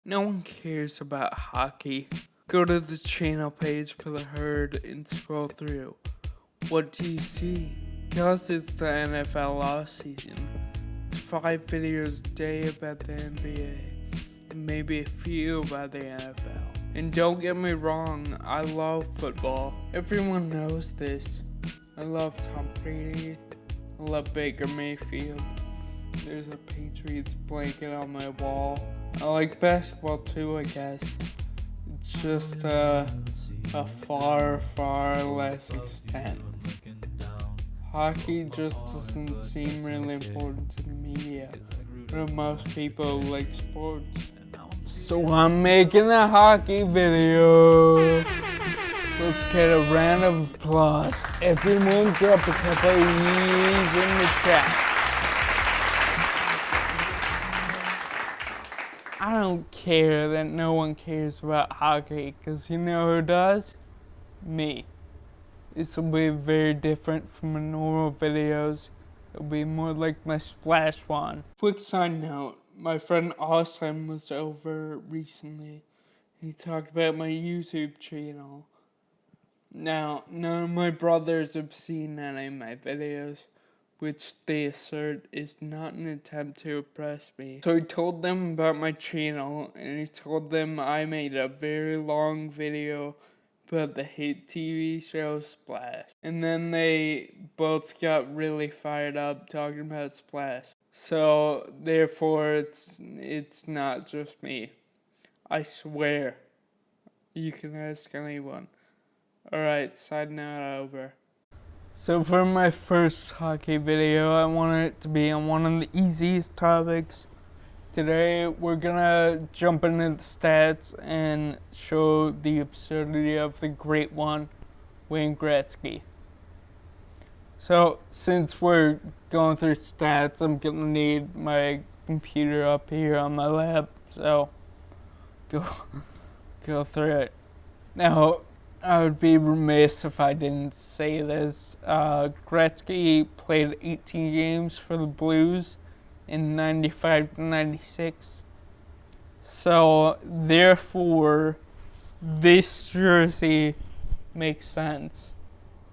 No one cares about hockey. Go to the channel page for the herd and scroll through. What do you see? Because it's the NFL offseason, it's 5 videos a day about the NBA, and maybe a few about the NFL. And don't get me wrong, I love football. Everyone knows this. I love Tom Brady. I love Baker Mayfield. There's a Patriots blanket on my wall. I like basketball too, I guess. It's just a far, far less extent. Hockey just doesn't seem really important to the media, but most people like sports. So I'm making a hockey video. Let's get a round of applause. Everyone drop a couple of E's in the chat. I don't care that no one cares about hockey, because you know who does? Me. This will be very different from my normal videos. It'll be more like my splash one. Quick side note, my friend Austin was over recently. He talked about my YouTube channel. Now, none of my brothers have seen any of my videos, which they assert is not an attempt to oppress me. So he told them about my channel, and he told them I made a very long video about the hit TV show Splash. And then they both got really fired up talking about Splash. So, therefore, it's not just me. I swear. You can ask anyone. Alright, side note over. So for my first hockey video, I wanted it to be on one of the easiest topics. Today, we're gonna jump into the stats and show the absurdity of the great one, Wayne Gretzky. So, since we're going through stats, I'm gonna need my computer up here on my lap, so go through it. Now, I would be remiss if I didn't say this. Gretzky played 18 games for the Blues in 95-96. So, therefore, this jersey makes sense.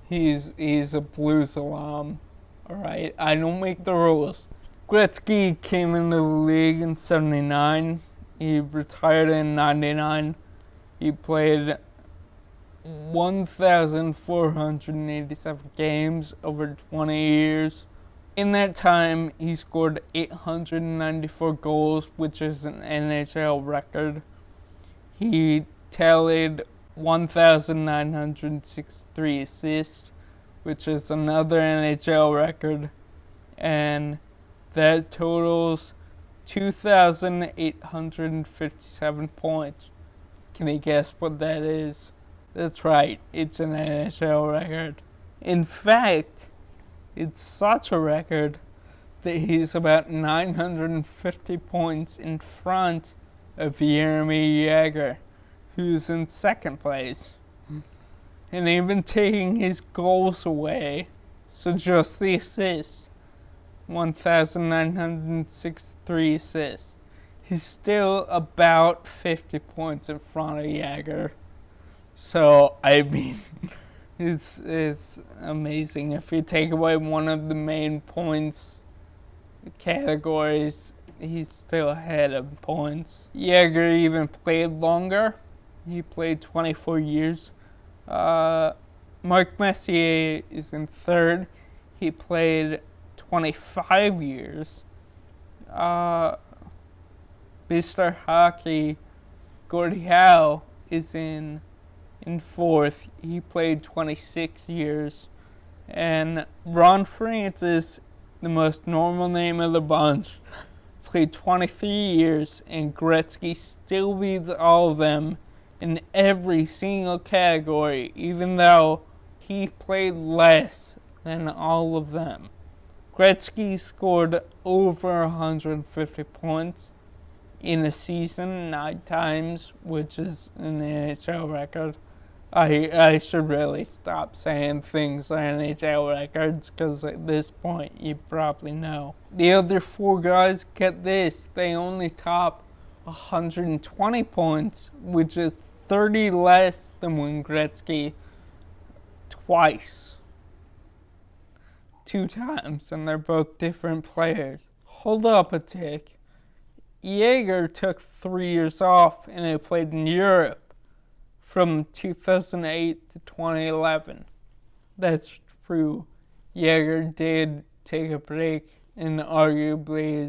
He's a Blues alum, alright? I don't make the rules. Gretzky came into the league in 79. He retired in 99. He played 1,487 games over 20 years. In that time, he scored 894 goals, which is an NHL record. He tallied 1,963 assists, which is another NHL record. And that totals 2,857 points. Can you guess what that is? That's right, it's an NHL record. In fact, it's such a record that he's about 950 points in front of Jaromir Jagr, who's in second place. And even taking his goals away, so just the assists, 1,963 assists, he's still about 50 points in front of Jagr. So, I mean, it's amazing. If you take away one of the main points categories, he's still ahead of points. Jagr even played longer. He played 24 years. Mark Messier is in third. He played 25 years. Mr. Hockey, Gordie Howe, is in fourth. He played 26 years. And Ron Francis, the most normal name of the bunch, played 23 years, and Gretzky still leads all of them in every single category, even though he played less than all of them. Gretzky scored over 150 points in a season 9 times, which is an NHL record. I should really stop saying things are NHL records, because at this point you probably know. The other 4 guys, get this, they only top 120 points, which is 30 less than Wayne Gretzky twice. 2 times, and they're both different players. Hold up a tick. Yager took 3 years off and he played in Europe from 2008 to 2011. That's true. Yager did take a break in arguably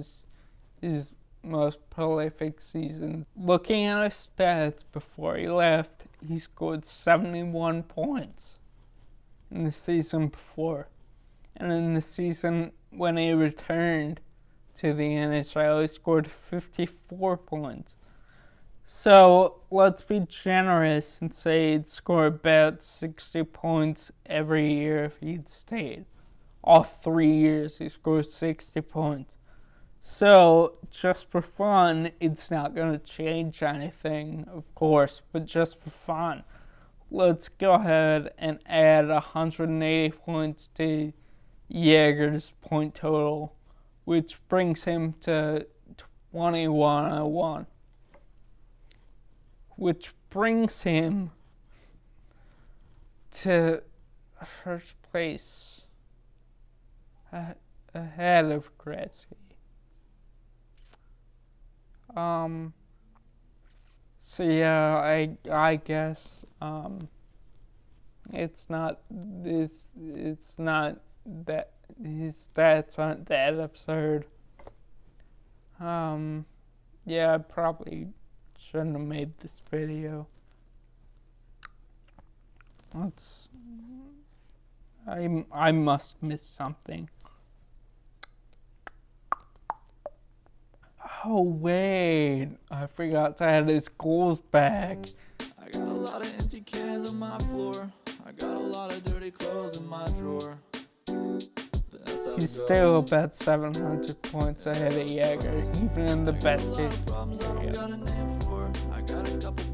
his most prolific season. Looking at his stats before he left, he scored 71 points in the season before. And in the season when he returned to the NHL, he scored 54 points. So let's be generous and say he'd score about 60 points every year if he'd stayed. All 3 years he scored 60 points. So just for fun, it's not going to change anything, of course, but just for fun, let's go ahead and add 180 points to Yager's point total, which brings him to 2101, which brings him to first place ahead of Gretzky. So yeah, I guess it's not that his stats aren't that absurd. Yeah, I probably shouldn't have made this video. I must miss something. Oh wait, I forgot to add his goals back. I got a lot of empty cans on my floor. I got a lot of dirty clothes in my drawer. He's still about 700 points ahead of Yager, even in the best case. I got a couple